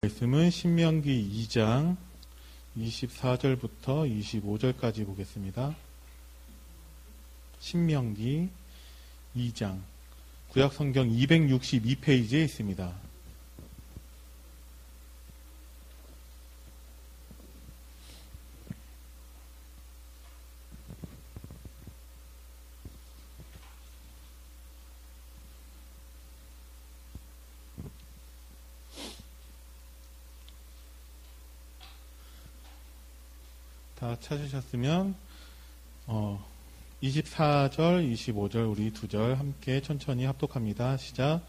말씀은 신명기 2장 24절부터 25절까지 보겠습니다. 신명기 2장 구약성경 262페이지에 있습니다. 다 찾으셨으면 24절, 25절 우리 두 절 함께 천천히 합독합니다. 시작.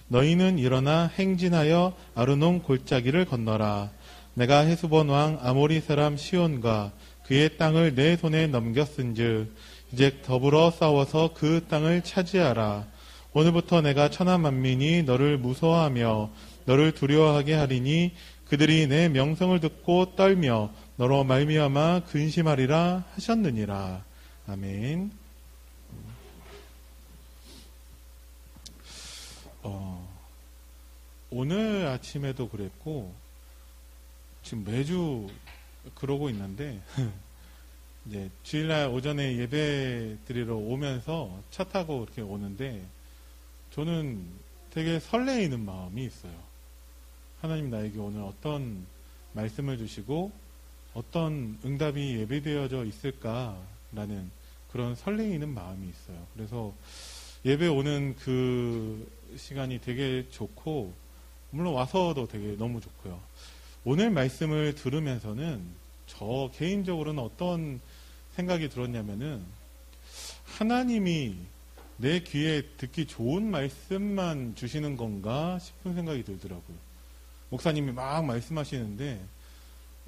너희는 일어나 행진하여 아르논 골짜기를 건너라. 내가 헤스본 왕 아모리 사람 시온과 그의 땅을 내 손에 넘겼은즉 이제 더불어 싸워서 그 땅을 차지하라. 오늘부터 내가 천하 만민이 너를 무서워하며 너를 두려워하게 하리니 그들이 내 명성을 듣고 떨며 너로 말미암아 근심하리라 하셨느니라. 아멘. 오늘 아침에도 그랬고 지금 매주 그러고 있는데 이제 주일날 오전에 예배 드리러 오면서 차 타고 이렇게 오는데 저는 되게 설레이는 마음이 있어요. 하나님 나에게 오늘 어떤 말씀을 주시고 어떤 응답이 예배되어져 있을까라는 그런 설레이는 마음이 있어요. 그래서 예배 오는 그 시간이 되게 좋고 물론 와서도 되게 너무 좋고요. 오늘 말씀을 들으면서는 저 개인적으로는 어떤 생각이 들었냐면은 하나님이 내 귀에 듣기 좋은 말씀만 주시는 건가 싶은 생각이 들더라고요. 목사님이 막 말씀하시는데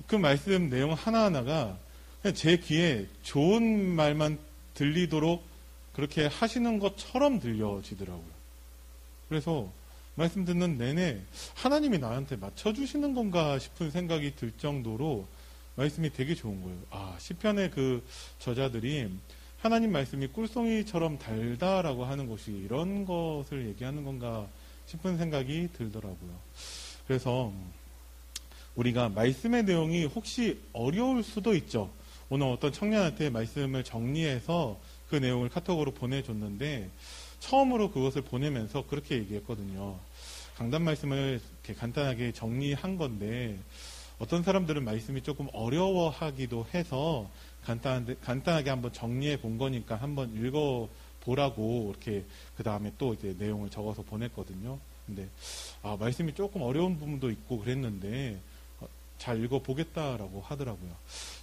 그 말씀 내용 하나하나가 그냥 제 귀에 좋은 말만 들리도록 그렇게 하시는 것처럼 들려지더라고요. 그래서 말씀 듣는 내내 하나님이 나한테 맞춰주시는 건가 싶은 생각이 들 정도로 말씀이 되게 좋은 거예요. 시편의 그 저자들이 하나님 말씀이 꿀송이처럼 달다라고 하는 것이 이런 것을 얘기하는 건가 싶은 생각이 들더라고요. 그래서 우리가 말씀의 내용이 혹시 어려울 수도 있죠. 오늘 어떤 청년한테 말씀을 정리해서 그 내용을 카톡으로 보내줬는데 처음으로 그것을 보내면서 그렇게 얘기했거든요. 강단 말씀을 이렇게 간단하게 정리한 건데 어떤 사람들은 말씀이 조금 어려워하기도 해서 간단하게 한번 정리해 본 거니까 한번 읽어보라고 이렇게 그 다음에 또 이제 내용을 적어서 보냈거든요. 근데 말씀이 조금 어려운 부분도 있고 그랬는데 잘 읽어보겠다라고 하더라고요.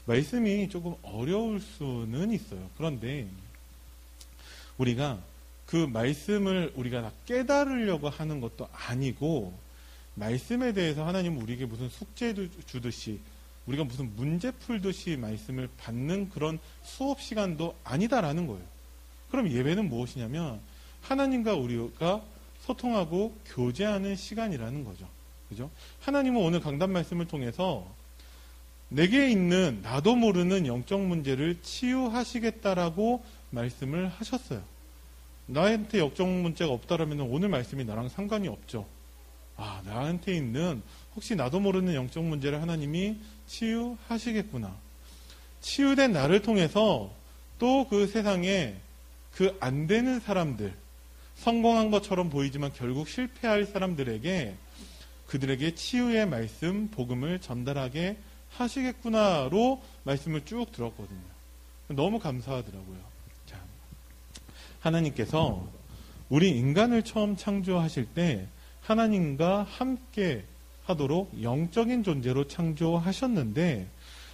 말씀이 조금 어려울 수는 있어요. 그런데 우리가 그 말씀을 우리가 다 깨달으려고 하는 것도 아니고 말씀에 대해서 하나님은 우리에게 무슨 숙제도 주듯이 우리가 무슨 문제 풀듯이 말씀을 받는 그런 수업 시간도 아니다라는 거예요. 그럼 예배는 무엇이냐면 하나님과 우리가 소통하고 교제하는 시간이라는 거죠. 그죠? 하나님은 오늘 강단 말씀을 통해서 내게 있는 나도 모르는 영적 문제를 치유하시겠다라고 말씀을 하셨어요. 나한테 영적 문제가 없다라면 오늘 말씀이 나랑 상관이 없죠. 나한테 있는 혹시 나도 모르는 영적 문제를 하나님이 치유하시겠구나. 치유된 나를 통해서 또 그 세상에 그 안 되는 사람들, 성공한 것처럼 보이지만 결국 실패할 사람들에게 그들에게 치유의 말씀, 복음을 전달하게 하시겠구나로 말씀을 쭉 들었거든요. 너무 감사하더라고요. 자, 하나님께서 우리 인간을 처음 창조하실 때 하나님과 함께 하도록 영적인 존재로 창조하셨는데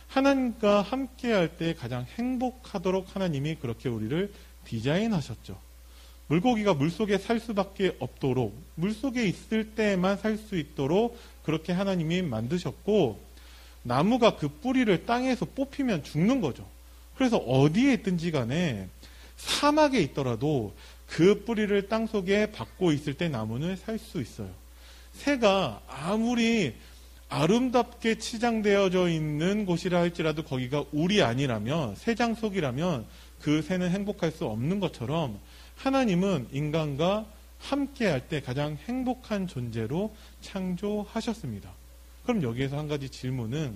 하나님과 함께 할 때 가장 행복하도록 하나님이 그렇게 우리를 디자인하셨죠. 물고기가 물속에 살 수밖에 없도록 물속에 있을 때만 살 수 있도록 그렇게 하나님이 만드셨고 나무가 그 뿌리를 땅에서 뽑히면 죽는 거죠. 그래서 어디에 있든지 간에 사막에 있더라도 그 뿌리를 땅속에 박고 있을 때 나무는 살 수 있어요. 새가 아무리 아름답게 치장되어져 있는 곳이라 할지라도 거기가 울이 아니라면 새장 속이라면 그 새는 행복할 수 없는 것처럼 하나님은 인간과 함께 할 때 가장 행복한 존재로 창조하셨습니다. 그럼 여기에서 한 가지 질문은,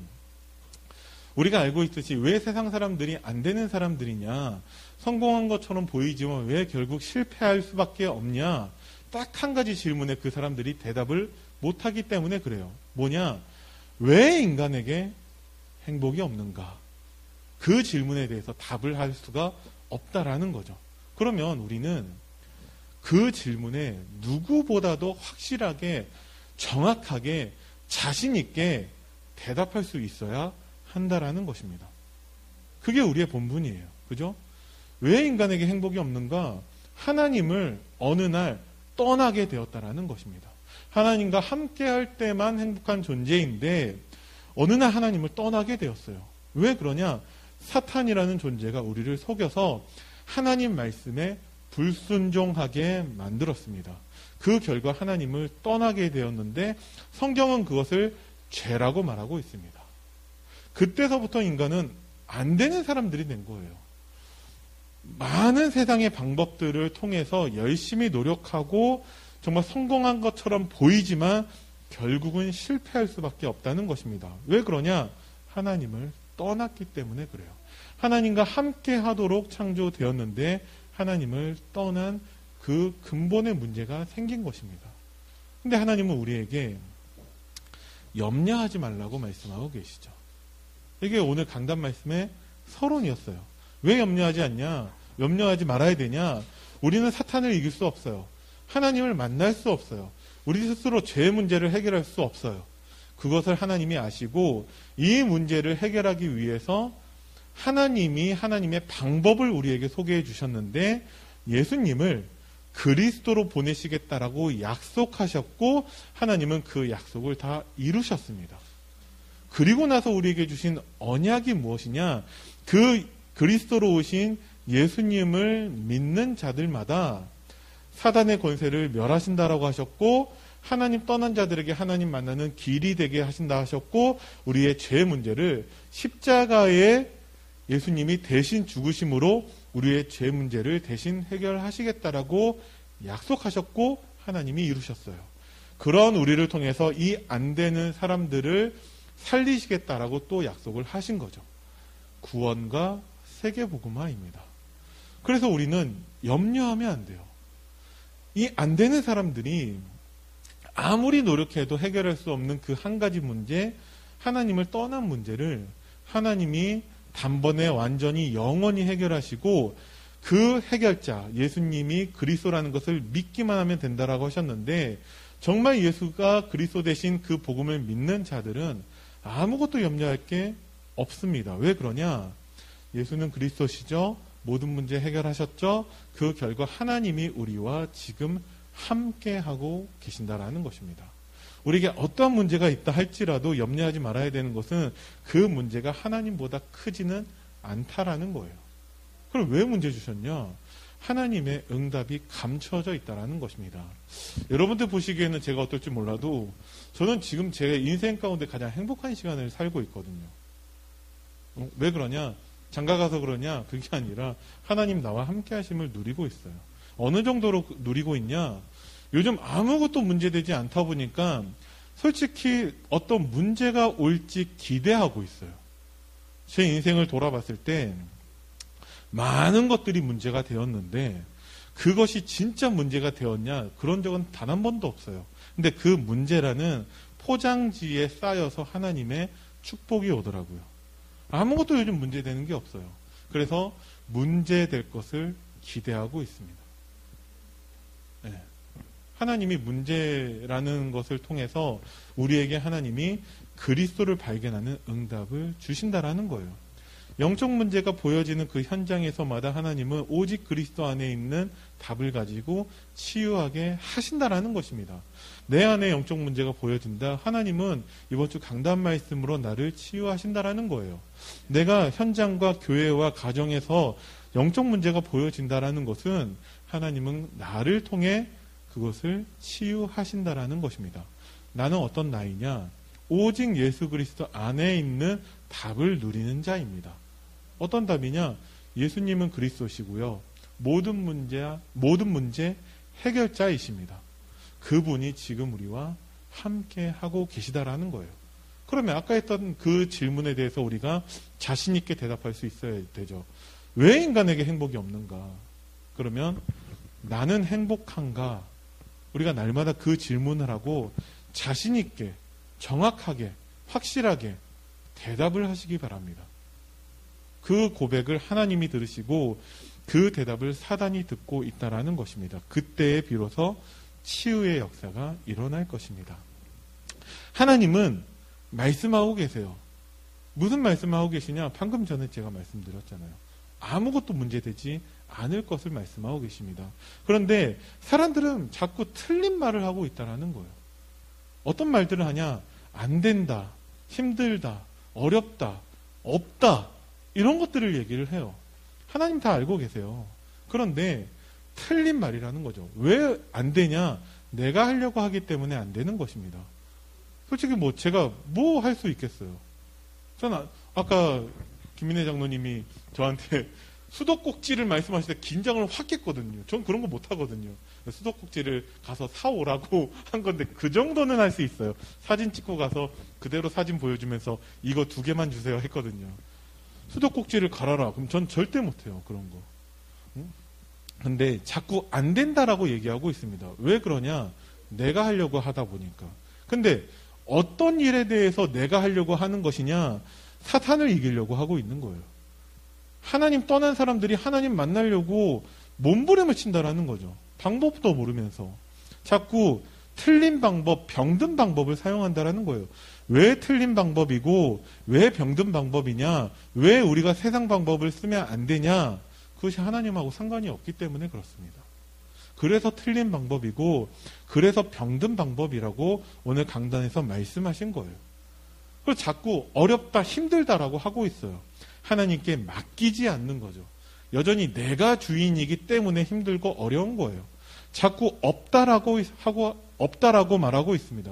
우리가 알고 있듯이 왜 세상 사람들이 안 되는 사람들이냐, 성공한 것처럼 보이지만 왜 결국 실패할 수밖에 없냐, 딱 한 가지 질문에 그 사람들이 대답을 못하기 때문에 그래요. 뭐냐? 왜 인간에게 행복이 없는가? 그 질문에 대해서 답을 할 수가 없다라는 거죠. 그러면 우리는 그 질문에 누구보다도 확실하게, 정확하게, 자신 있게 대답할 수 있어야 한다라는 것입니다. 그게 우리의 본분이에요. 그죠? 왜 인간에게 행복이 없는가? 하나님을 어느 날 떠나게 되었다라는 것입니다. 하나님과 함께 할 때만 행복한 존재인데 어느 날 하나님을 떠나게 되었어요. 왜 그러냐? 사탄이라는 존재가 우리를 속여서 하나님 말씀에 불순종하게 만들었습니다. 그 결과 하나님을 떠나게 되었는데 성경은 그것을 죄라고 말하고 있습니다. 그때서부터 인간은 안 되는 사람들이 된 거예요. 많은 세상의 방법들을 통해서 열심히 노력하고 정말 성공한 것처럼 보이지만 결국은 실패할 수밖에 없다는 것입니다. 왜 그러냐? 하나님을 떠났기 때문에 그래요. 하나님과 함께 하도록 창조되었는데 하나님을 떠난 그 근본의 문제가 생긴 것입니다. 근데 하나님은 우리에게 염려하지 말라고 말씀하고 계시죠. 이게 오늘 강단 말씀의 서론이었어요. 왜 염려하지 않냐? 염려하지 말아야 되냐? 우리는 사탄을 이길 수 없어요. 하나님을 만날 수 없어요. 우리 스스로 죄의 문제를 해결할 수 없어요. 그것을 하나님이 아시고 이 문제를 해결하기 위해서 하나님이 하나님의 방법을 우리에게 소개해 주셨는데 예수님을 그리스도로 보내시겠다라고 약속하셨고 하나님은 그 약속을 다 이루셨습니다. 그리고 나서 우리에게 주신 언약이 무엇이냐? 그 그리스도로 오신 예수님을 믿는 자들마다 사단의 권세를 멸하신다라고 하셨고 하나님 떠난 자들에게 하나님 만나는 길이 되게 하신다 하셨고 우리의 죄 문제를 십자가에 예수님이 대신 죽으심으로 우리의 죄 문제를 대신 해결하시겠다라고 약속하셨고 하나님이 이루셨어요. 그런 우리를 통해서 이 안 되는 사람들을 살리시겠다라고 또 약속을 하신 거죠. 구원과 세계복음화입니다. 그래서 우리는 염려하면 안 돼요. 이 안 되는 사람들이 아무리 노력해도 해결할 수 없는 그 한 가지 문제, 하나님을 떠난 문제를 하나님이 단번에 완전히 영원히 해결하시고 그 해결자 예수님이 그리스도라는 것을 믿기만 하면 된다라고 하셨는데 정말 예수가 그리스도 대신 그 복음을 믿는 자들은 아무것도 염려할 게 없습니다. 왜 그러냐? 예수는 그리스도시죠. 모든 문제 해결하셨죠. 그 결과 하나님이 우리와 지금 함께하고 계신다라는 것입니다. 우리에게 어떠한 문제가 있다 할지라도 염려하지 말아야 되는 것은 그 문제가 하나님보다 크지는 않다라는 거예요. 그럼 왜 문제 주셨냐? 하나님의 응답이 감춰져 있다라는 것입니다. 여러분들 보시기에는 제가 어떨지 몰라도 저는 지금 제 인생 가운데 가장 행복한 시간을 살고 있거든요. 왜 그러냐? 장가 가서 그러냐? 그게 아니라 하나님 나와 함께 하심을 누리고 있어요. 어느 정도로 누리고 있냐? 요즘 아무것도 문제되지 않다 보니까 솔직히 어떤 문제가 올지 기대하고 있어요. 제 인생을 돌아봤을 때 많은 것들이 문제가 되었는데 그것이 진짜 문제가 되었냐? 그런 적은 단 한 번도 없어요. 근데 그 문제라는 포장지에 쌓여서 하나님의 축복이 오더라고요. 아무것도 요즘 문제되는 게 없어요. 그래서 문제될 것을 기대하고 있습니다. 네. 하나님이 문제라는 것을 통해서 우리에게 하나님이 그리스도를 발견하는 응답을 주신다라는 거예요. 영적 문제가 보여지는 그 현장에서마다 하나님은 오직 그리스도 안에 있는 답을 가지고 치유하게 하신다라는 것입니다. 내 안에 영적 문제가 보여진다. 하나님은 이번 주 강단 말씀으로 나를 치유하신다라는 거예요. 내가 현장과 교회와 가정에서 영적 문제가 보여진다라는 것은 하나님은 나를 통해 그것을 치유하신다라는 것입니다. 나는 어떤 나이냐? 오직 예수 그리스도 안에 있는 답을 누리는 자입니다. 어떤 답이냐? 예수님은 그리스도시고요. 모든 문제 해결자이십니다. 그분이 지금 우리와 함께 하고 계시다라는 거예요. 그러면 아까 했던 그 질문에 대해서 우리가 자신 있게 대답할 수 있어야 되죠. 왜 인간에게 행복이 없는가? 그러면 나는 행복한가? 우리가 날마다 그 질문을 하고 자신 있게, 정확하게, 확실하게 대답을 하시기 바랍니다. 그 고백을 하나님이 들으시고 그 대답을 사단이 듣고 있다라는 것입니다. 그때에 비로소 치유의 역사가 일어날 것입니다. 하나님은 말씀하고 계세요. 무슨 말씀하고 계시냐? 방금 전에 제가 말씀드렸잖아요. 아무것도 문제되지 않을 것을 말씀하고 계십니다. 그런데 사람들은 자꾸 틀린 말을 하고 있다는 거예요. 어떤 말들을 하냐? 안 된다, 힘들다, 어렵다, 없다, 이런 것들을 얘기를 해요. 하나님 다 알고 계세요. 그런데 틀린 말이라는 거죠. 왜 안 되냐? 내가 하려고 하기 때문에 안 되는 것입니다. 솔직히 제가 할 수 있겠어요. 저는 아까 김민혜 장로님이 저한테 수도꼭지를 말씀하실 때 긴장을 확 했거든요. 전 그런 거 못 하거든요. 수도꼭지를 가서 사오라고 한 건데 그 정도는 할 수 있어요. 사진 찍고 가서 그대로 사진 보여주면서 이거 2개만 주세요 했거든요. 수도꼭지를 갈아라. 그럼 전 절대 못해요. 그런 거. 근데 자꾸 안 된다라고 얘기하고 있습니다. 왜 그러냐? 내가 하려고 하다 보니까. 근데 어떤 일에 대해서 내가 하려고 하는 것이냐? 사탄을 이기려고 하고 있는 거예요. 하나님 떠난 사람들이 하나님 만나려고 몸부림을 친다라는 거죠. 방법도 모르면서. 자꾸 틀린 방법, 병든 방법을 사용한다라는 거예요. 왜 틀린 방법이고 왜 병든 방법이냐? 왜 우리가 세상 방법을 쓰면 안 되냐? 그것이 하나님하고 상관이 없기 때문에 그렇습니다. 그래서 틀린 방법이고 그래서 병든 방법이라고 오늘 강단에서 말씀하신 거예요. 그래서 자꾸 어렵다, 힘들다라고 하고 있어요. 하나님께 맡기지 않는 거죠. 여전히 내가 주인이기 때문에 힘들고 어려운 거예요. 자꾸 없다라고 말하고 있습니다.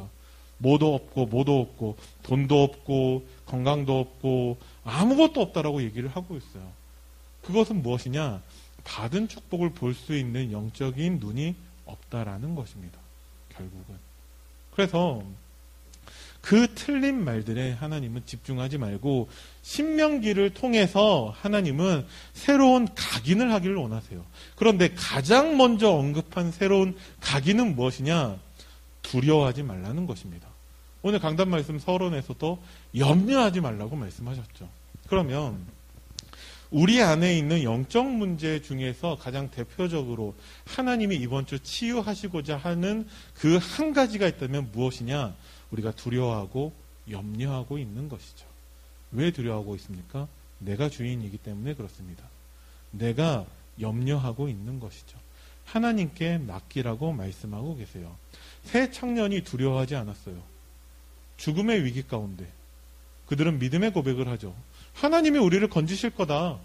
뭐도 없고, 돈도 없고, 건강도 없고, 아무것도 없다라고 얘기를 하고 있어요. 그것은 무엇이냐? 받은 축복을 볼 수 있는 영적인 눈이 없다라는 것입니다. 결국은. 그래서 그 틀린 말들에 하나님은 집중하지 말고 신명기를 통해서 하나님은 새로운 각인을 하기를 원하세요. 그런데 가장 먼저 언급한 새로운 각인은 무엇이냐? 두려워하지 말라는 것입니다. 오늘 강단 말씀 서론에서도 염려하지 말라고 말씀하셨죠. 그러면 우리 안에 있는 영적 문제 중에서 가장 대표적으로 하나님이 이번 주 치유하시고자 하는 그 한 가지가 있다면 무엇이냐? 우리가 두려워하고 염려하고 있는 것이죠. 왜 두려워하고 있습니까? 내가 주인이기 때문에 그렇습니다. 내가 염려하고 있는 것이죠. 하나님께 맡기라고 말씀하고 계세요. 새 청년이 두려워하지 않았어요. 죽음의 위기 가운데 그들은 믿음의 고백을 하죠. 하나님이 우리를 건지실 거다.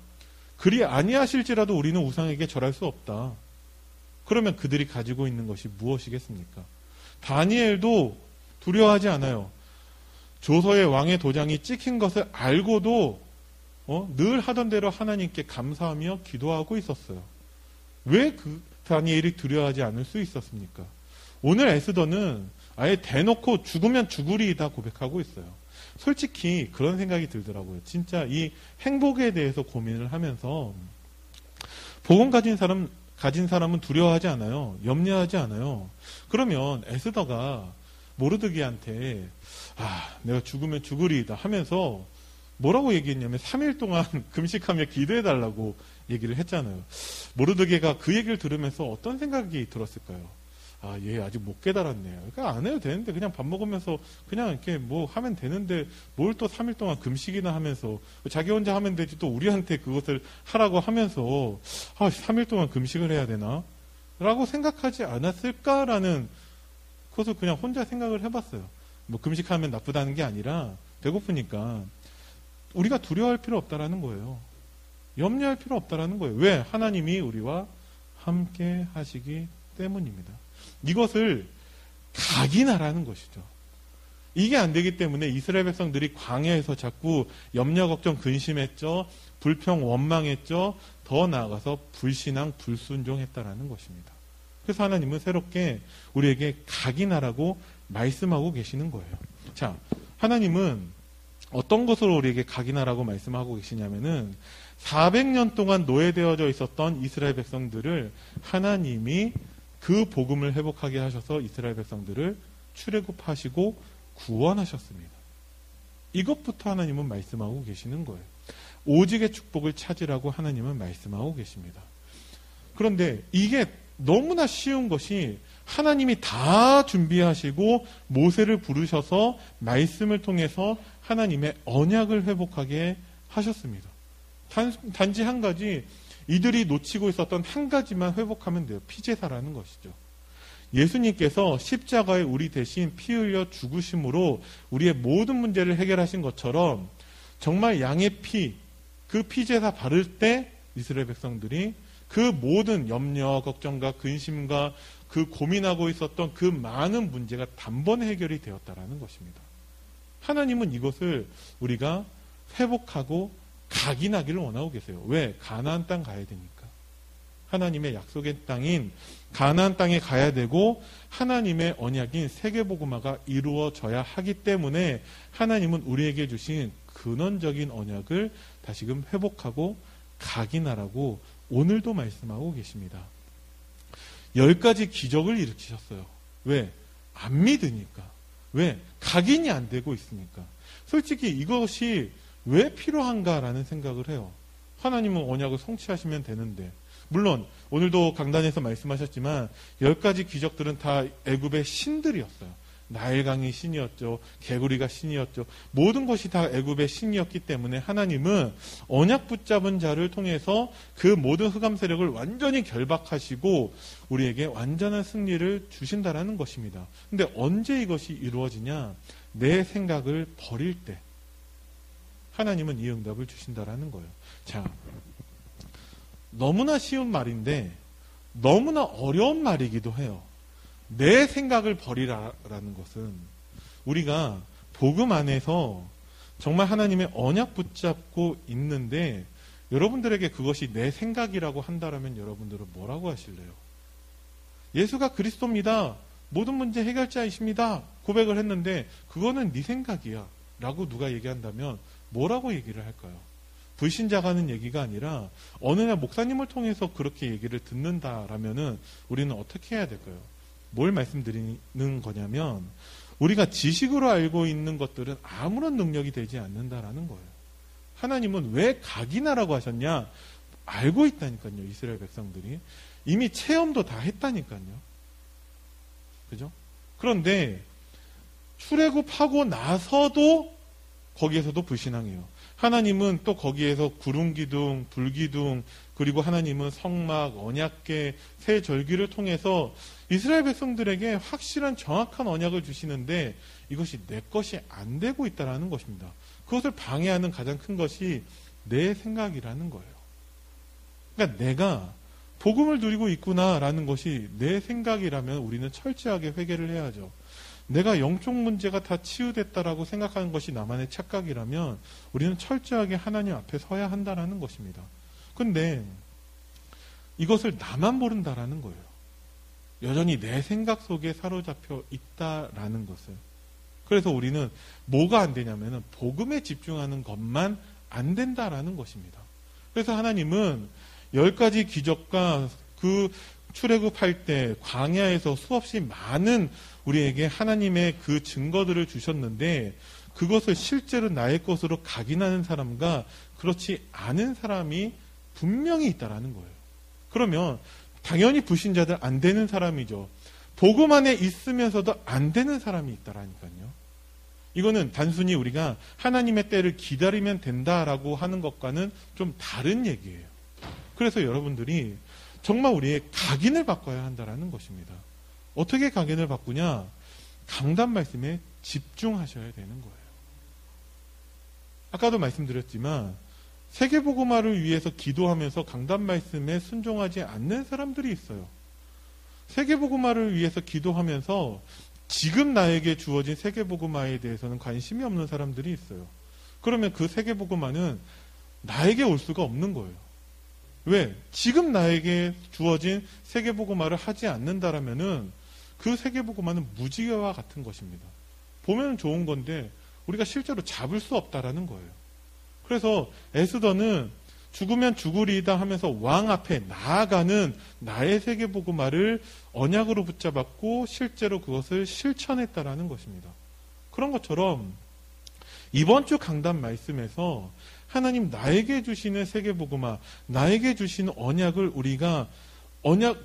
그리 아니하실지라도 우리는 우상에게 절할 수 없다. 그러면 그들이 가지고 있는 것이 무엇이겠습니까? 다니엘도 두려워하지 않아요. 조서의 왕의 도장이 찍힌 것을 알고도 늘 하던 대로 하나님께 감사하며 기도하고 있었어요. 왜 다니엘이 두려워하지 않을 수 있었습니까? 오늘 에스더는 아예 대놓고 죽으면 죽으리이다 고백하고 있어요. 솔직히 그런 생각이 들더라고요. 진짜 이 행복에 대해서 고민을 하면서 복음 가진 사람은 두려워하지 않아요. 염려하지 않아요. 그러면 에스더가 모르드기한테 내가 죽으면 죽으리이다 하면서 뭐라고 얘기했냐면 3일 동안 금식하며 기도해달라고 얘기를 했잖아요. 모르드게가 그 얘기를 들으면서 어떤 생각이 들었을까요? 얘 아직 못 깨달았네요. 그러니까 안 해도 되는데 그냥 밥 먹으면서 그냥 이렇게 하면 되는데 뭘 또 3일 동안 금식이나 하면서 자기 혼자 하면 되지 또 우리한테 그것을 하라고 하면서 3일 동안 금식을 해야 되나? 라고 생각하지 않았을까라는 그것을 그냥 혼자 생각을 해봤어요. 금식하면 나쁘다는 게 아니라 배고프니까 우리가 두려워할 필요 없다라는 거예요. 염려할 필요 없다라는 거예요. 왜? 하나님이 우리와 함께 하시기 때문입니다. 이것을 각인하라는 것이죠. 이게 안 되기 때문에 이스라엘 백성들이 광야에서 자꾸 염려, 걱정, 근심했죠. 불평, 원망했죠. 더 나아가서 불신앙, 불순종했다라는 것입니다. 그래서 하나님은 새롭게 우리에게 각인하라고 말씀하고 계시는 거예요. 자, 하나님은 어떤 것으로 우리에게 각인하라고 말씀하고 계시냐면은 400년 동안 노예되어져 있었던 이스라엘 백성들을 하나님이 그 복음을 회복하게 하셔서 이스라엘 백성들을 출애굽하시고 구원하셨습니다. 이것부터 하나님은 말씀하고 계시는 거예요. 오직의 축복을 찾으라고 하나님은 말씀하고 계십니다. 그런데 이게 너무나 쉬운 것이 하나님이 다 준비하시고 모세를 부르셔서 말씀을 통해서 하나님의 언약을 회복하게 하셨습니다. 단지 한 가지, 이들이 놓치고 있었던 한 가지만 회복하면 돼요. 피제사라는 것이죠. 예수님께서 십자가에 우리 대신 피 흘려 죽으심으로 우리의 모든 문제를 해결하신 것처럼 정말 양의 피, 그 피제사 바를 때 이스라엘 백성들이 그 모든 염려, 걱정과 근심과 그 고민하고 있었던 그 많은 문제가 단번에 해결이 되었다라는 것입니다. 하나님은 이것을 우리가 회복하고 각인하기를 원하고 계세요. 왜? 가나안 땅 가야 되니까. 하나님의 약속의 땅인 가나안 땅에 가야 되고 하나님의 언약인 세계복음화가 이루어져야 하기 때문에 하나님은 우리에게 주신 근원적인 언약을 다시금 회복하고 각인하라고 오늘도 말씀하고 계십니다. 10가지 기적을 일으키셨어요. 왜? 안 믿으니까. 왜? 각인이 안 되고 있으니까. 솔직히 이것이 왜 필요한가라는 생각을 해요. 하나님은 언약을 성취하시면 되는데, 물론 오늘도 강단에서 말씀하셨지만 10가지 기적들은 다 애굽의 신들이었어요. 나일강이 신이었죠. 개구리가 신이었죠. 모든 것이 다 애굽의 신이었기 때문에 하나님은 언약 붙잡은 자를 통해서 그 모든 흑암 세력을 완전히 결박하시고 우리에게 완전한 승리를 주신다라는 것입니다. 근데 언제 이것이 이루어지냐? 내 생각을 버릴 때 하나님은 이 응답을 주신다라는 거예요. 자, 너무나 쉬운 말인데 너무나 어려운 말이기도 해요. 내 생각을 버리라라는 것은 우리가 복음 안에서 정말 하나님의 언약 붙잡고 있는데 여러분들에게 그것이 내 생각이라고 한다라면 여러분들은 뭐라고 하실래요? 예수가 그리스도입니다. 모든 문제 해결자이십니다. 고백을 했는데 그거는 네 생각이야 라고 누가 얘기한다면 뭐라고 얘기를 할까요? 불신자가 하는 얘기가 아니라 어느 날 목사님을 통해서 그렇게 얘기를 듣는다라면은 우리는 어떻게 해야 될까요? 뭘 말씀드리는 거냐면 우리가 지식으로 알고 있는 것들은 아무런 능력이 되지 않는다라는 거예요. 하나님은 왜 각인하라고 하셨냐? 알고 있다니까요. 이스라엘 백성들이. 이미 체험도 다 했다니까요. 그죠? 그런데 출애굽하고 나서도 거기에서도 불신앙해요. 하나님은 또 거기에서 구름기둥, 불기둥, 그리고 하나님은 성막, 언약궤, 새 절기를 통해서 이스라엘 백성들에게 확실한 정확한 언약을 주시는데 이것이 내 것이 안 되고 있다는 것입니다. 그것을 방해하는 가장 큰 것이 내 생각이라는 거예요. 그러니까 내가 복음을 누리고 있구나라는 것이 내 생각이라면 우리는 철저하게 회개를 해야죠. 내가 영적 문제가 다 치유됐다라고 생각하는 것이 나만의 착각이라면 우리는 철저하게 하나님 앞에 서야 한다라는 것입니다. 근데 이것을 나만 모른다라는 거예요. 여전히 내 생각 속에 사로잡혀 있다라는 것을. 그래서 우리는 뭐가 안 되냐면은 복음에 집중하는 것만 안 된다라는 것입니다. 그래서 하나님은 10가지 기적과 그 출애굽할 때 광야에서 수없이 많은 우리에게 하나님의 그 증거들을 주셨는데 그것을 실제로 나의 것으로 각인하는 사람과 그렇지 않은 사람이 분명히 있다라는 거예요. 그러면 당연히 불신자들 안 되는 사람이죠. 복음 안에 있으면서도 안 되는 사람이 있다라니까요. 이거는 단순히 우리가 하나님의 때를 기다리면 된다라고 하는 것과는 좀 다른 얘기예요. 그래서 여러분들이 정말 우리의 각인을 바꿔야 한다라는 것입니다. 어떻게 각인을 바꾸냐? 강단 말씀에 집중하셔야 되는 거예요. 아까도 말씀드렸지만 세계복음화를 위해서 기도하면서 강단 말씀에 순종하지 않는 사람들이 있어요. 세계복음화를 위해서 기도하면서 지금 나에게 주어진 세계복음화에 대해서는 관심이 없는 사람들이 있어요. 그러면 그 세계복음화는 나에게 올 수가 없는 거예요. 왜? 지금 나에게 주어진 세계복음화를 하지 않는다라면은 그 세계복음화는 무지개와 같은 것입니다. 보면 좋은 건데 우리가 실제로 잡을 수 없다라는 거예요. 그래서 에스더는 죽으면 죽으리이다 하면서 왕 앞에 나아가는 나의 세계복음화를 언약으로 붙잡았고 실제로 그것을 실천했다라는 것입니다. 그런 것처럼 이번 주 강단 말씀에서 하나님 나에게 주시는 세계복음화, 나에게 주시는 언약을 우리가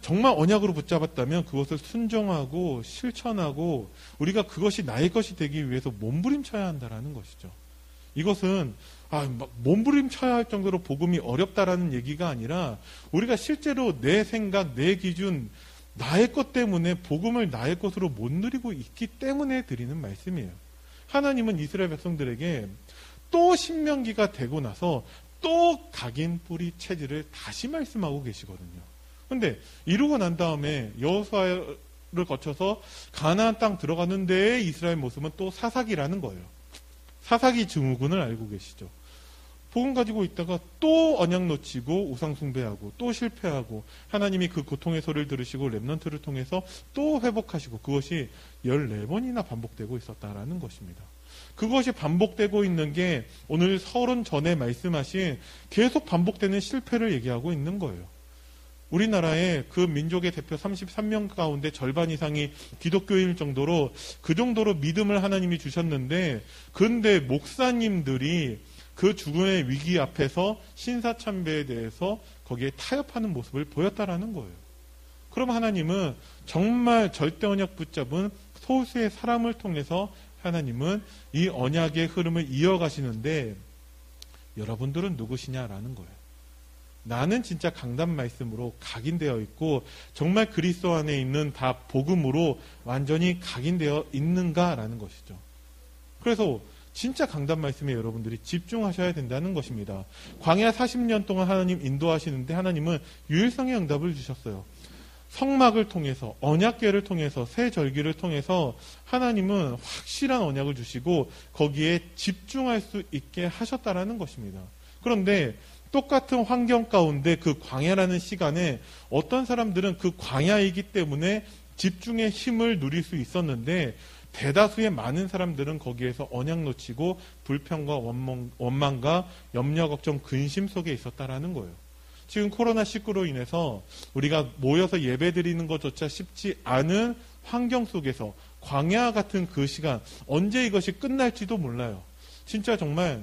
정말 언약으로 붙잡았다면 그것을 순종하고 실천하고 우리가 그것이 나의 것이 되기 위해서 몸부림쳐야 한다라는 것이죠. 이것은 몸부림쳐야 할 정도로 복음이 어렵다라는 얘기가 아니라 우리가 실제로 내 생각, 내 기준, 나의 것 때문에 복음을 나의 것으로 못 누리고 있기 때문에 드리는 말씀이에요. 하나님은 이스라엘 백성들에게 또 신명기가 되고 나서 또 각인 뿌리 체질을 다시 말씀하고 계시거든요. 근데 이루고 난 다음에 여호수아를 거쳐서 가나안 땅 들어가는 데의 이스라엘 모습은 또 사사기라는 거예요. 사사기 증후군을 알고 계시죠. 복음 가지고 있다가 또 언약 놓치고 우상 숭배하고 또 실패하고 하나님이 그 고통의 소리를 들으시고 렘넌트를 통해서 또 회복하시고 그것이 14번이나 반복되고 있었다라는 것입니다. 그것이 반복되고 있는 게 오늘 서론 전에 말씀하신 계속 반복되는 실패를 얘기하고 있는 거예요. 우리나라의 그 민족의 대표 33명 가운데 절반 이상이 기독교일 정도로 그 정도로 믿음을 하나님이 주셨는데 그런데 목사님들이 그 죽음의 위기 앞에서 신사참배에 대해서 거기에 타협하는 모습을 보였다라는 거예요. 그럼 하나님은 정말 절대 언약 붙잡은 소수의 사람을 통해서 하나님은 이 언약의 흐름을 이어가시는데 여러분들은 누구시냐라는 거예요. 나는 진짜 강단 말씀으로 각인되어 있고 정말 그리스도 안에 있는 다 복음으로 완전히 각인되어 있는가라는 것이죠. 그래서 진짜 강단 말씀에 여러분들이 집중하셔야 된다는 것입니다. 광야 40년 동안 하나님 인도하시는데 하나님은 유일성의 응답을 주셨어요. 성막을 통해서 언약궤를 통해서 새 절기를 통해서 하나님은 확실한 언약을 주시고 거기에 집중할 수 있게 하셨다라는 것입니다. 그런데 똑같은 환경 가운데 그 광야라는 시간에 어떤 사람들은 그 광야이기 때문에 집중의 힘을 누릴 수 있었는데 대다수의 많은 사람들은 거기에서 언약 놓치고 불평과 원망과 염려, 걱정, 근심 속에 있었다라는 거예요. 지금 코로나19로 인해서 우리가 모여서 예배드리는 것조차 쉽지 않은 환경 속에서 광야 같은 그 시간, 언제 이것이 끝날지도 몰라요. 진짜 정말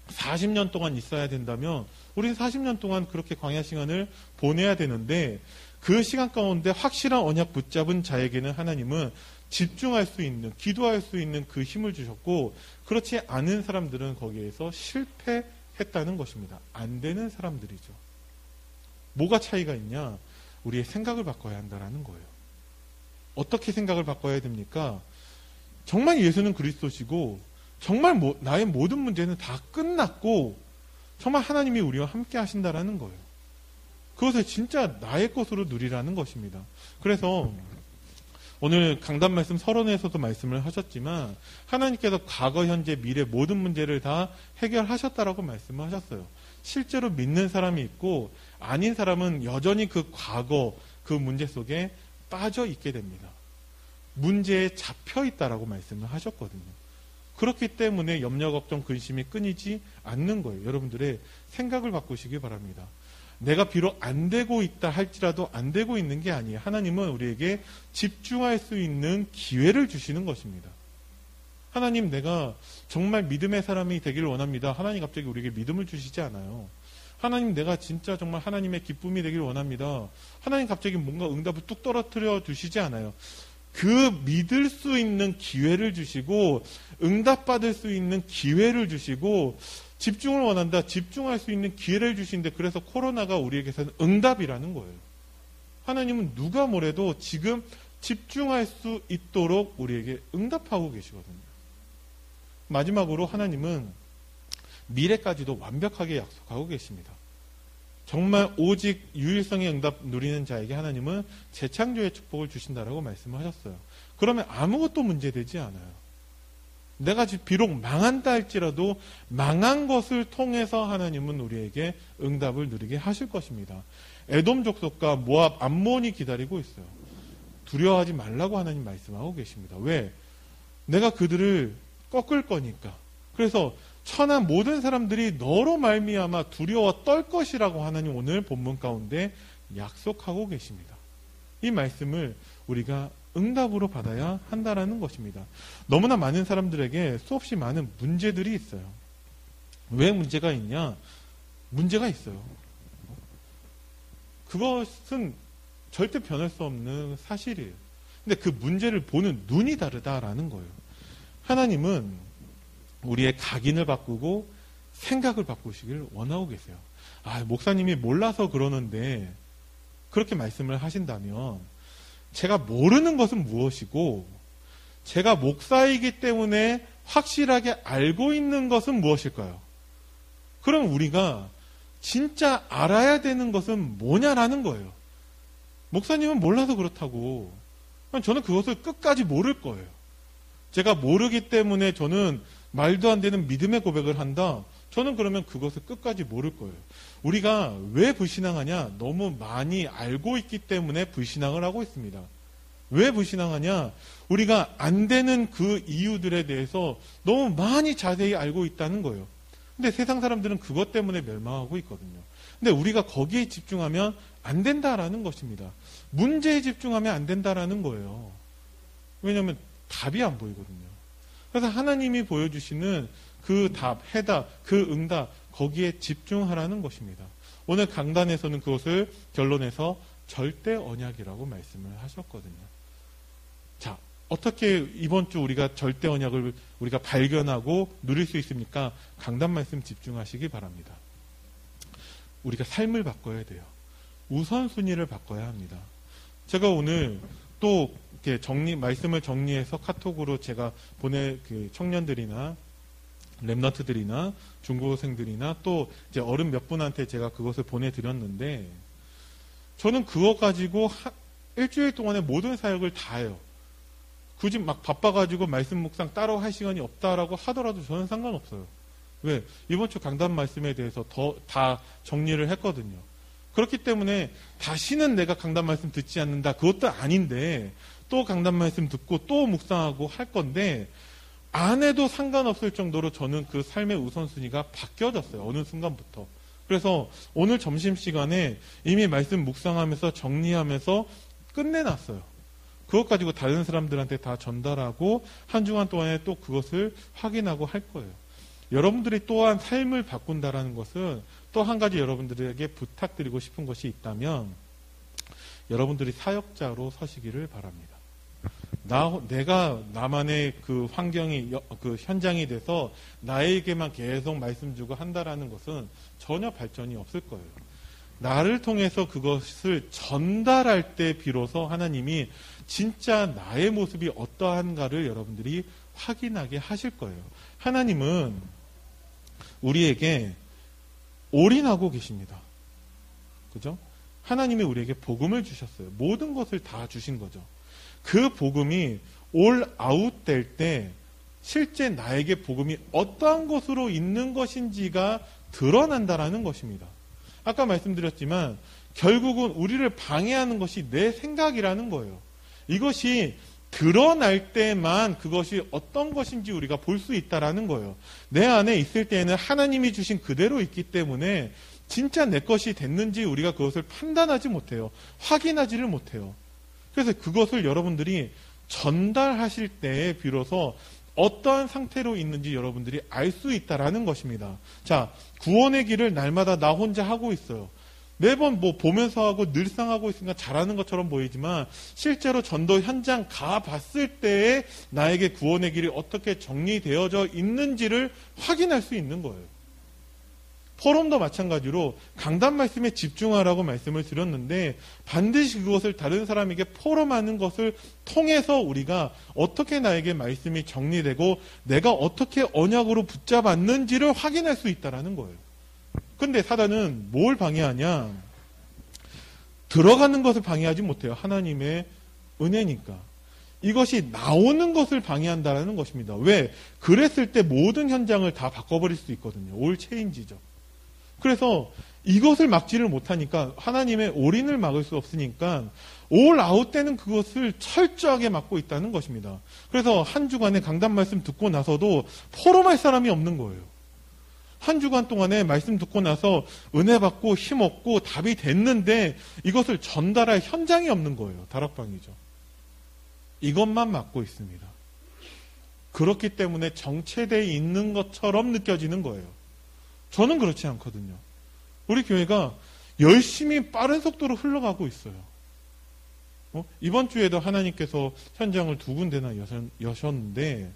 40년 동안 있어야 된다면 우리는 40년 동안 그렇게 광야 시간을 보내야 되는데 그 시간 가운데 확실한 언약 붙잡은 자에게는 하나님은 집중할 수 있는, 기도할 수 있는 그 힘을 주셨고 그렇지 않은 사람들은 거기에서 실패했다는 것입니다. 안 되는 사람들이죠. 뭐가 차이가 있냐? 우리의 생각을 바꿔야 한다는 거예요. 어떻게 생각을 바꿔야 됩니까? 정말 예수는 그리스도시고 정말 나의 모든 문제는 다 끝났고 정말 하나님이 우리와 함께 하신다라는 거예요. 그것을 진짜 나의 것으로 누리라는 것입니다. 그래서 오늘 강단 말씀 서론에서도 말씀을 하셨지만 하나님께서 과거, 현재, 미래 모든 문제를 다 해결하셨다라고 말씀을 하셨어요. 실제로 믿는 사람이 있고 아닌 사람은 여전히 그 과거, 그 문제 속에 빠져 있게 됩니다. 문제에 잡혀 있다라고 말씀을 하셨거든요. 그렇기 때문에 염려, 걱정, 근심이 끊이지 않는 거예요. 여러분들의 생각을 바꾸시기 바랍니다. 내가 비록 안 되고 있다 할지라도 안 되고 있는 게 아니에요. 하나님은 우리에게 집중할 수 있는 기회를 주시는 것입니다. 하나님, 내가 정말 믿음의 사람이 되기를 원합니다. 하나님 갑자기 우리에게 믿음을 주시지 않아요. 하나님, 내가 진짜 정말 하나님의 기쁨이 되기를 원합니다. 하나님 갑자기 뭔가 응답을 뚝 떨어뜨려 주시지 않아요. 그 믿을 수 있는 기회를 주시고 응답받을 수 있는 기회를 주시고 집중을 원한다. 집중할 수 있는 기회를 주시는데 그래서 코로나가 우리에게서는 응답이라는 거예요. 하나님은 누가 뭐래도 지금 집중할 수 있도록 우리에게 응답하고 계시거든요. 마지막으로 하나님은 미래까지도 완벽하게 약속하고 계십니다. 정말 오직 유일성의 응답 누리는 자에게 하나님은 재창조의 축복을 주신다라고 말씀을 하셨어요. 그러면 아무것도 문제되지 않아요. 내가 비록 망한다 할지라도 망한 것을 통해서 하나님은 우리에게 응답을 누리게 하실 것입니다. 에돔 족속과 모압, 암몬이 기다리고 있어요. 두려워하지 말라고 하나님 말씀하고 계십니다. 왜? 내가 그들을 꺾을 거니까. 그래서 천한 모든 사람들이 너로 말미암아 두려워 떨 것이라고 하나님 오늘 본문 가운데 약속하고 계십니다. 이 말씀을 우리가 응답으로 받아야 한다라는 것입니다. 너무나 많은 사람들에게 수없이 많은 문제들이 있어요. 왜 문제가 있냐? 문제가 있어요. 그것은 절대 변할 수 없는 사실이에요. 근데 그 문제를 보는 눈이 다르다라는 거예요. 하나님은 우리의 각인을 바꾸고 생각을 바꾸시길 원하고 계세요. 목사님이 몰라서 그러는데 그렇게 말씀을 하신다면 제가 모르는 것은 무엇이고 제가 목사이기 때문에 확실하게 알고 있는 것은 무엇일까요? 그럼 우리가 진짜 알아야 되는 것은 뭐냐라는 거예요. 목사님은 몰라서 그렇다고. 저는 그것을 끝까지 모를 거예요. 제가 모르기 때문에 저는 말도 안 되는 믿음의 고백을 한다. 저는 그러면 그것을 끝까지 모를 거예요. 우리가 왜 불신앙하냐? 너무 많이 알고 있기 때문에 불신앙을 하고 있습니다. 왜 불신앙하냐? 우리가 안 되는 그 이유들에 대해서 너무 많이 자세히 알고 있다는 거예요. 근데 세상 사람들은 그것 때문에 멸망하고 있거든요. 근데 우리가 거기에 집중하면 안 된다라는 것입니다. 문제에 집중하면 안 된다라는 거예요. 왜냐하면 답이 안 보이거든요. 그래서 하나님이 보여주시는 그 답, 해답, 그 응답, 거기에 집중하라는 것입니다. 오늘 강단에서는 그것을 결론에서 절대 언약이라고 말씀을 하셨거든요. 자, 어떻게 이번 주 우리가 절대 언약을 우리가 발견하고 누릴 수 있습니까? 강단 말씀 집중하시기 바랍니다. 우리가 삶을 바꿔야 돼요. 우선순위를 바꿔야 합니다. 제가 오늘 또 이렇게 말씀을 정리해서 카톡으로 제가 그 청년들이나 랩너트들이나 중고생들이나 또 이제 어른 몇 분한테 제가 그것을 보내드렸는데 저는 그거 가지고 일주일 동안에 모든 사역을 다 해요. 굳이 막 바빠가지고 말씀 묵상 따로 할 시간이 없다라고 하더라도 저는 상관없어요. 왜? 이번 주 강단 말씀에 대해서 다 정리를 했거든요. 그렇기 때문에 다시는 내가 강단 말씀 듣지 않는다. 그것도 아닌데 또 강단 말씀 듣고 또 묵상하고 할 건데 안 해도 상관없을 정도로 저는 그 삶의 우선순위가 바뀌어졌어요. 어느 순간부터. 그래서 오늘 점심시간에 이미 말씀 묵상하면서 정리하면서 끝내놨어요. 그것 가지고 다른 사람들한테 다 전달하고 한 주간 동안에 또 그것을 확인하고 할 거예요. 여러분들이 또한 삶을 바꾼다라는 것은 또 한 가지 여러분들에게 부탁드리고 싶은 것이 있다면 여러분들이 사역자로 서시기를 바랍니다. 내가 나만의 그 환경이 그 현장이 돼서 나에게만 계속 말씀 주고 한다라는 것은 전혀 발전이 없을 거예요. 나를 통해서 그것을 전달할 때 비로소 하나님이 진짜 나의 모습이 어떠한가를 여러분들이 확인하게 하실 거예요. 하나님은 우리에게 올인하고 계십니다. 그죠? 하나님이 우리에게 복음을 주셨어요. 모든 것을 다 주신 거죠. 그 복음이 올 아웃 될 때 실제 나에게 복음이 어떠한 것으로 있는 것인지가 드러난다라는 것입니다. 아까 말씀드렸지만 결국은 우리를 방해하는 것이 내 생각이라는 거예요. 이것이 드러날 때만 그것이 어떤 것인지 우리가 볼 수 있다라는 거예요. 내 안에 있을 때에는 하나님이 주신 그대로 있기 때문에 진짜 내 것이 됐는지 우리가 그것을 판단하지 못해요. 확인하지를 못해요. 그래서 그것을 여러분들이 전달하실 때에 비로소 어떠한 상태로 있는지 여러분들이 알 수 있다라는 것입니다. 자, 구원의 길을 날마다 나 혼자 하고 있어요. 매번 보면서 하고 늘상 하고 있으니까 잘하는 것처럼 보이지만 실제로 전도 현장 가봤을 때에 나에게 구원의 길이 어떻게 정리되어져 있는지를 확인할 수 있는 거예요. 포럼도 마찬가지로 강단 말씀에 집중하라고 말씀을 드렸는데 반드시 그것을 다른 사람에게 포럼하는 것을 통해서 우리가 어떻게 나에게 말씀이 정리되고 내가 어떻게 언약으로 붙잡았는지를 확인할 수 있다는 거예요. 근데 사단은 뭘 방해하냐? 들어가는 것을 방해하지 못해요. 하나님의 은혜니까. 이것이 나오는 것을 방해한다는 것입니다. 왜? 그랬을 때 모든 현장을 다 바꿔버릴 수 있거든요. 올 체인지죠. 그래서 이것을 막지를 못하니까 하나님의 올인을 막을 수 없으니까 올 아웃 때는 그것을 철저하게 막고 있다는 것입니다. 그래서 한 주간의 강단 말씀 듣고 나서도 포럼할 사람이 없는 거예요. 한 주간 동안에 말씀 듣고 나서 은혜 받고 힘 얻고 답이 됐는데 이것을 전달할 현장이 없는 거예요. 다락방이죠. 이것만 막고 있습니다. 그렇기 때문에 정체되어 있는 것처럼 느껴지는 거예요. 저는 그렇지 않거든요. 우리 교회가 열심히 빠른 속도로 흘러가고 있어요. 이번 주에도 하나님께서 현장을 2군데나 여셨는데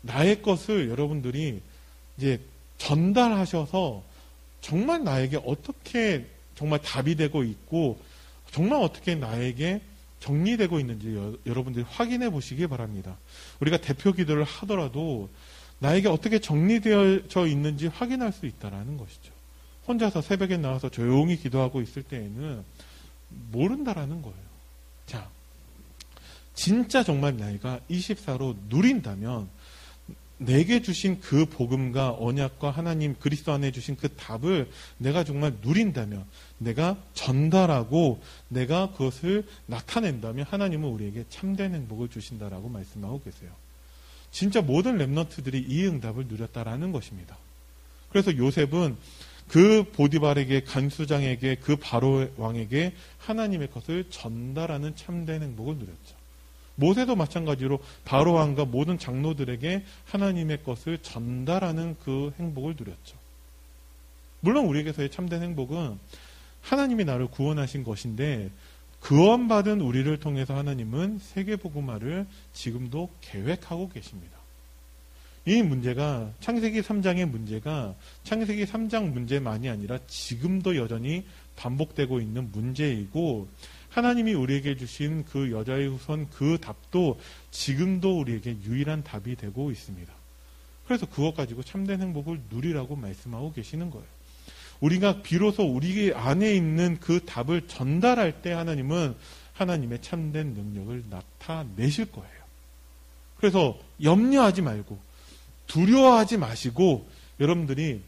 나의 것을 여러분들이 이제 전달하셔서 정말 나에게 어떻게 정말 답이 되고 있고 정말 어떻게 나에게 정리되고 있는지 여러분들이 확인해 보시기 바랍니다. 우리가 대표 기도를 하더라도 나에게 어떻게 정리되어 있는지 확인할 수 있다는 것이죠. 혼자서 새벽에 나와서 조용히 기도하고 있을 때에는 모른다라는 거예요. 자, 진짜 정말 나이가 24로 누린다면 내게 주신 그 복음과 언약과 하나님 그리스도 안에 주신 그 답을 내가 정말 누린다면, 내가 전달하고 내가 그것을 나타낸다면 하나님은 우리에게 참된 행복을 주신다라고 말씀하고 계세요. 진짜 모든 렘넌트들이 이 응답을 누렸다라는 것입니다. 그래서 요셉은 그 보디발에게, 간수장에게, 그 바로 왕에게 하나님의 것을 전달하는 참된 행복을 누렸죠. 모세도 마찬가지로 바로 왕과 모든 장로들에게 하나님의 것을 전달하는 그 행복을 누렸죠. 물론 우리에게서의 참된 행복은 하나님이 나를 구원하신 것인데 구원받은 우리를 통해서 하나님은 세계복음화를 지금도 계획하고 계십니다. 이 문제가 창세기 3장의 문제가 창세기 3장 문제만이 아니라 지금도 여전히 반복되고 있는 문제이고 하나님이 우리에게 주신 그 여자의 후손 그 답도 지금도 우리에게 유일한 답이 되고 있습니다. 그래서 그것 가지고 참된 행복을 누리라고 말씀하고 계시는 거예요. 우리가 비로소 우리 안에 있는 그 답을 전달할 때 하나님은 하나님의 참된 능력을 나타내실 거예요. 그래서 염려하지 말고 두려워하지 마시고 여러분들이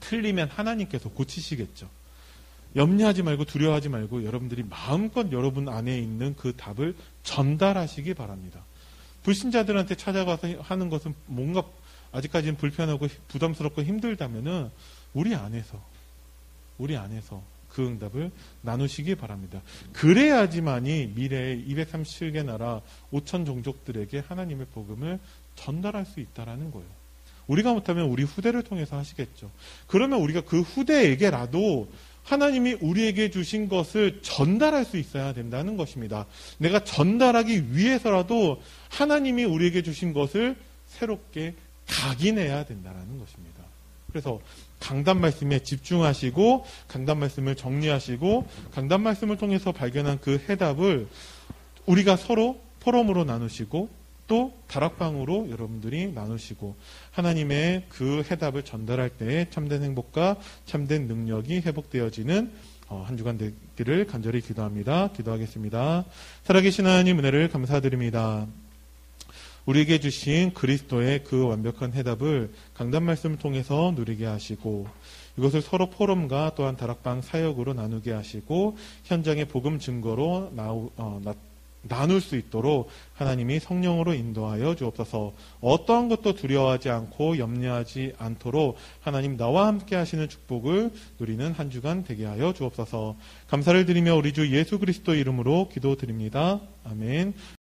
틀리면 하나님께서 고치시겠죠. 염려하지 말고 두려워하지 말고 여러분들이 마음껏 여러분 안에 있는 그 답을 전달하시기 바랍니다. 불신자들한테 찾아가서 하는 것은 뭔가 아직까지는 불편하고 부담스럽고 힘들다면은 우리 안에서 그 응답을 나누시기 바랍니다. 그래야지만이 미래의 237개 나라 5천 종족들에게 하나님의 복음을 전달할 수 있다라는 거예요. 우리가 못하면 우리 후대를 통해서 하시겠죠. 그러면 우리가 그 후대에게라도 하나님이 우리에게 주신 것을 전달할 수 있어야 된다는 것입니다. 내가 전달하기 위해서라도 하나님이 우리에게 주신 것을 새롭게 각인해야 된다는 것입니다. 그래서 강단 말씀에 집중하시고 강단 말씀을 정리하시고 강단 말씀을 통해서 발견한 그 해답을 우리가 서로 포럼으로 나누시고 또 다락방으로 여러분들이 나누시고 하나님의 그 해답을 전달할 때 참된 행복과 참된 능력이 회복되어지는 한 주간 되기를 간절히 기도합니다. 기도하겠습니다. 살아계신 하나님 은혜를 감사드립니다. 우리에게 주신 그리스도의 그 완벽한 해답을 강단 말씀을 통해서 누리게 하시고 이것을 서로 포럼과 또한 다락방 사역으로 나누게 하시고 현장의 복음 증거로 나눌 수 있도록 하나님이 성령으로 인도하여 주옵소서. 어떠한 것도 두려워하지 않고 염려하지 않도록 하나님 나와 함께 하시는 축복을 누리는 한 주간 되게 하여 주옵소서. 감사를 드리며 우리 주 예수 그리스도 이름으로 기도드립니다. 아멘.